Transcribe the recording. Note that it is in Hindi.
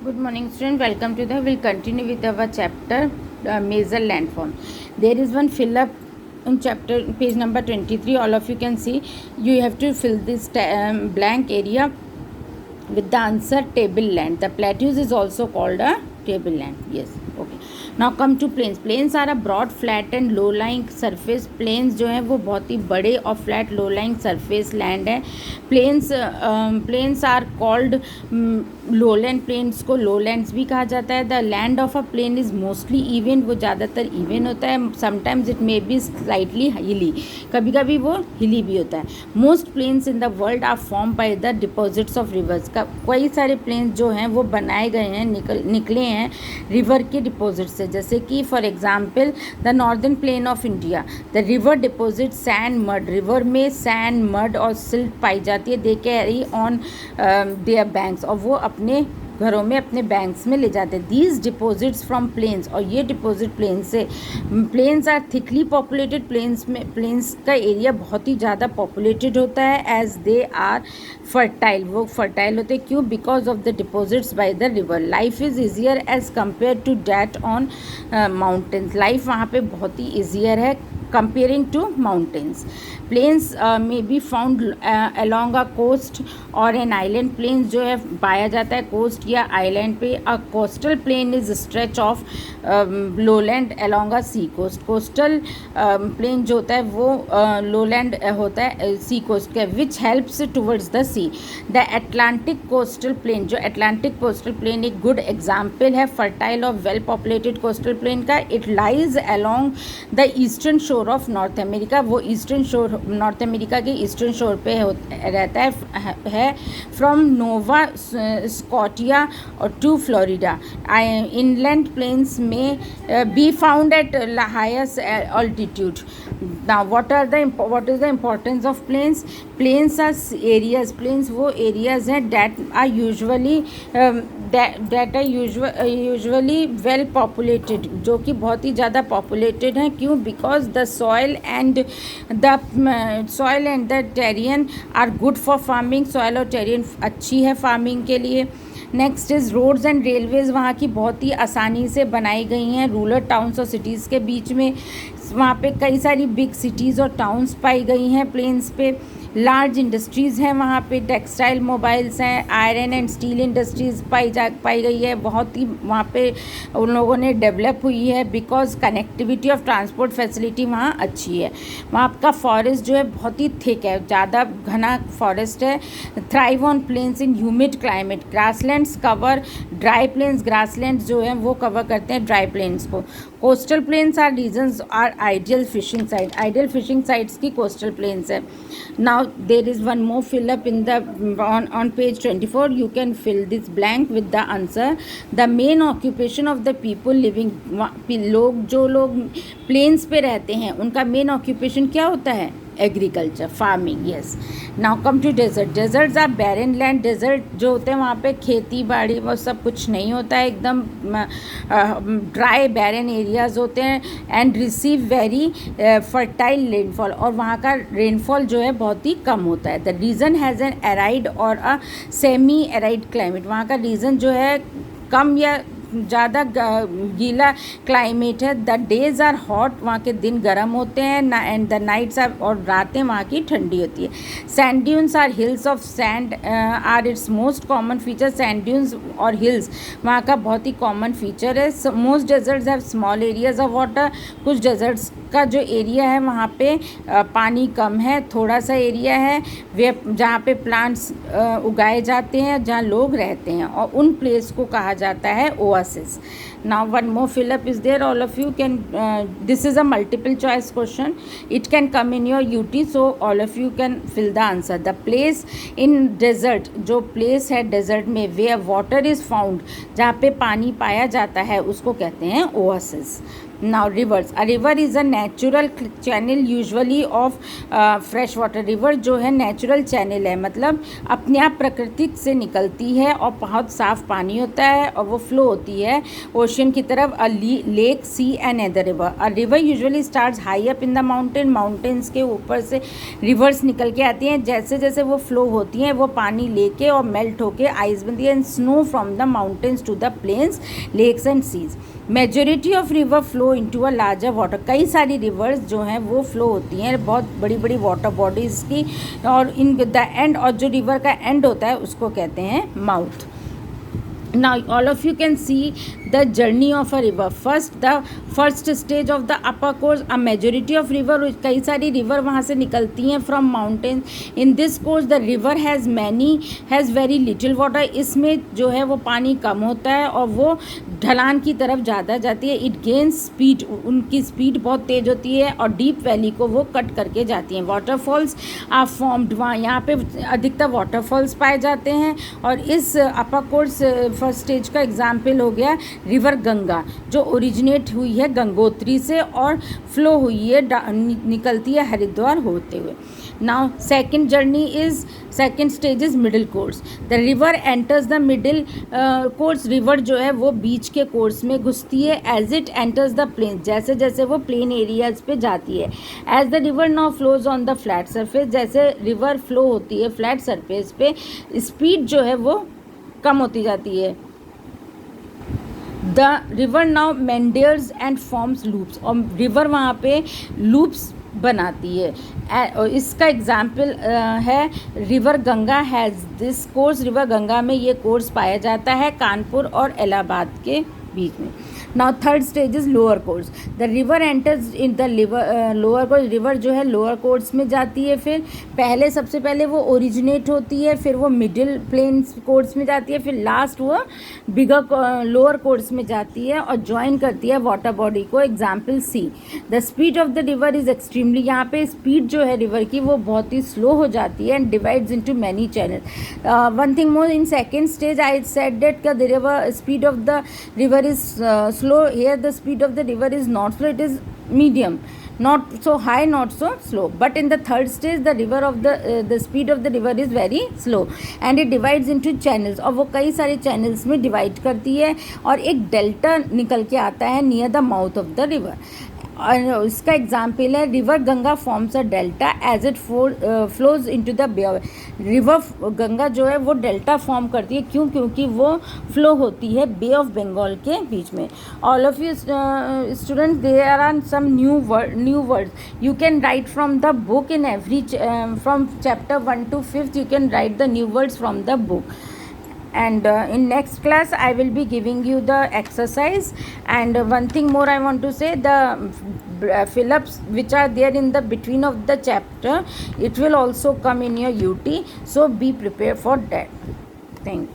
Good morning, student. Welcome to the. We'll continue with our chapter major landform. There is one fill up in chapter page number 23. All of you can see. You have to fill this blank area with the answer tableland. The plateaus is also called a tableland. Yes. Okay. Now come to plains. Plains are a broad, flat and low-lying surface. Plains जो है वो बहुत ही बड़े और flat, low-lying surface land है. Plains are called lowland. Plains को lowlands भी कहा जाता है. The land of a plain is mostly even. वो ज़्यादातर even होता है. Sometimes it may be slightly hilly. कभी कभी वो hilly भी होता है. Most plains in the world are formed by the deposits of rivers. कई सारे plains जो हैं वो बनाए गए हैं, निकले हैं रिवर के डिपॉजिट से. जैसे कि for example the northern plain of India, the river deposit sand mud. River में सैंड मड और सिल्ट पाई जाती है. They carry on their banks, और वो अपने घरों में अपने बैंक्स में ले जाते हैं. दीज डिपॉजिट्स फ्रॉम प्लेन्स, और ये डिपॉजिट प्लेन से. Plains are thickly populated. Plains का एरिया बहुत ही ज़्यादा पॉपुलेटेड होता है. एज दे आर फर्टाइल, वो फर्टाइल होते हैं. क्यों? Because of the deposits by the river. Life is easier as compare to that on mountains. Life वहाँ पे बहुत ही ईजियर है comparing to mountains. Plains may be found along a coast or an island. Plains जो है पाया जाता है कोस्ट या आइलैंड पे. A coastal plain is a stretch of lowland along a sea coast. Coastal plain जो होता है वो lowland होता है sea coast का, which helps towards the sea. The Atlantic coastal plain, जो Atlantic coastal plain एक good example है fertile और well populated coastal plain का. It lies along the eastern shore of north America. वो ईस्टर्न शोर, नॉर्थ अमेरिका के ईस्टर्न शोर पे रहता है फ्रॉम नोवा स्कॉटिया और टू फ्लोरिडा. इनलैंड प्लेन्स में be found at highest altitude. Now what is the importance of plains? Plains are areas. Plains वो areas हैं that are usually well populated, जो कि बहुत ही ज़्यादा populated हैं. क्यों? Because the soil and the terrain are good for farming. Soil और terrain अच्छी है farming के लिए. Next is roads and railways. वहाँ की बहुत ही आसानी से बनाई गई हैं रूरल टाउन्स और सिटीज़ के बीच में. वहाँ पे कई सारी बिग सिटीज़ और टाउन्स पाई गई हैं प्लेन्स पे. लार्ज इंडस्ट्रीज़ हैं वहाँ पे. टेक्सटाइल, मोबाइल्स हैं, आयरन एंड स्टील इंडस्ट्रीज़ पाई गई है. बहुत ही वहाँ पे उन लोगों ने डेवलप हुई है because connectivity of transport facility वहाँ अच्छी है. वहाँ का फॉरेस्ट जो है बहुत ही थिक है, ज़्यादा घना फॉरेस्ट है. Thrive on plains in humid climate. Grasslands cover dry plains. Grasslands जो हैं वो कवर करते हैं ड्राई प्लेन्स को. Coastal plains are regions are ideal fishing site. Ideal fishing sites की कोस्टल प्लेन्स है. Now there is one more fill up in the on page 24. You can fill this blank with the answer. The main occupation of the people living, जो लोग plains पे रहते हैं उनका main occupation क्या होता है? Agriculture, farming. Yes. Now come to desert. Deserts are barren land. Desert जो होते हैं वहाँ पे खेती बाड़ी वो सब कुछ नहीं होता है, एकदम ड्राई बैरन एरियाज होते हैं. And receive very fertile rainfall, और वहाँ का रेनफॉल जो है बहुत ही कम होता है. The region has an arid or a semi arid climate. वहाँ का रीजन जो है कम या ज़्यादा गीला क्लाइमेट है. द डेज आर हॉट, वहाँ के दिन गर्म होते हैं. एंड द नाइट्स आर, और रातें वहाँ की ठंडी होती है. Sand dunes are hills of sand are its most common feature. Sand dunes और हिल्स वहाँ का बहुत ही कॉमन फीचर है. Most deserts have small areas of water. कुछ डेजर्ट्स का जो एरिया है वहाँ पे पानी कम है, थोड़ा सा एरिया है वे जहाँ पे प्लांट्स उगाए जाते हैं, जहाँ लोग रहते हैं, और उन प्लेस को कहा जाता है oasis. Now one more fill up is there. All of you can, this is a multiple choice question. It can come in your UT, so all of you can fill the answer. The place in desert, जो प्लेस है डेजर्ट में वेयर वाटर इज़ फाउंड, जहाँ पे पानी पाया जाता है उसको कहते हैं oasis. Now rivers. A river is a natural channel usually of fresh water. River जो है natural channel है, मतलब अपने आप प्रकृति से निकलती है और बहुत साफ पानी होता है और वो फ्लो होती है ओशन की तरफ. A lake, sea and other river. A river usually starts high up in the mountain. Mountains के ऊपर से rivers निकल के आती हैं. जैसे जैसे वो फ्लो होती हैं वो पानी लेके और मेल्ट होके आइस बनती है and snow from the mountains to the plains, lakes and seas. Majority of river flow into a larger water. कई सारी रिवर्स जो हैं वो फ्लो होती हैं बहुत बड़ी बड़ी वाटर बॉडीज़ की, और इन द एंड, और जो रिवर का एंड होता है उसको कहते हैं mouth. Now all of you can see the journey of a river. The first stage of the upper course, a majority of river, कई सारी river वहाँ से निकलती हैं from mountains. In this course the river has very little water. इसमें जो है वो पानी कम होता है और वो ढलान की तरफ ज़्यादा जाती है. It gains speed, उनकी स्पीड बहुत तेज़ होती है और डीप वैली को वो कट करके जाती हैं. वाटरफॉल्स आर फॉर्म्ड, वहाँ यहाँ पे अधिकतर वाटरफॉल्स पाए जाते हैं. और इस अपर कोर्स फर्स्ट स्टेज का एग्जाम्पल हो गया रिवर गंगा, जो ओरिजिनेट हुई है गंगोत्री से और फ्लो हुई है निकलती है हरिद्वार होते हुए. Now second stage is middle course. The river enters the middle course. River जो है वो बीच के कोर्स में घुसती है as it enters the plain, जैसे जैसे वो प्लेन एरियाज पे जाती है. As the river now flows on the flat surface. जैसे रिवर फ्लो होती है फ्लैट सरफेस पे, स्पीड जो है वो कम होती जाती है. The river now meanders and forms loops. और रिवर वहाँ पे लूप्स बनाती है. इसका एग्जाम्पल है river Ganga has this course. River Ganga में ये कोर्स पाया जाता है कानपुर और इलाहाबाद के बीच में. Now third stage is lower course. The river enters in the lower course. River जो है लोअर कोर्स में जाती है. फिर सबसे पहले वो ओरिजिनेट होती है, फिर वो मिडिल प्लेन कोर्स में जाती है, फिर लास्ट वो बिगर लोअर कोर्स में जाती है और ज्वाइन करती है वाटर बॉडी को. Example C. The speed of the river is extremely. यहाँ पे स्पीड जो है रिवर की वो बहुत ही स्लो हो जाती है and divides into many channel. One thing more, in second stage I said that the river speed of the river is slow. Here the speed of the river is not slow, it is medium, not so high, not so slow. But in the third stage the speed of the river is very slow and it divides into channels. और वो कई सारे channels में divide करती है और एक delta निकल के आता है near the mouth of the river. और इसका एग्जाम्पल है river Ganga forms a delta as it flows into the bay. River Ganga जो है वो डेल्टा फॉर्म करती है. क्योंकि वो फ्लो होती है बे ऑफ बंगाल के बीच में. All of you students, there are some new words you can write from the book in every from chapter 1 to 5 you can write the new words from the book. And in next class I will be giving you the exercise. And one thing more I want to say, the fill-ups which are there in the between of the chapter, it will also come in your UT, so be prepared for that. Thank you.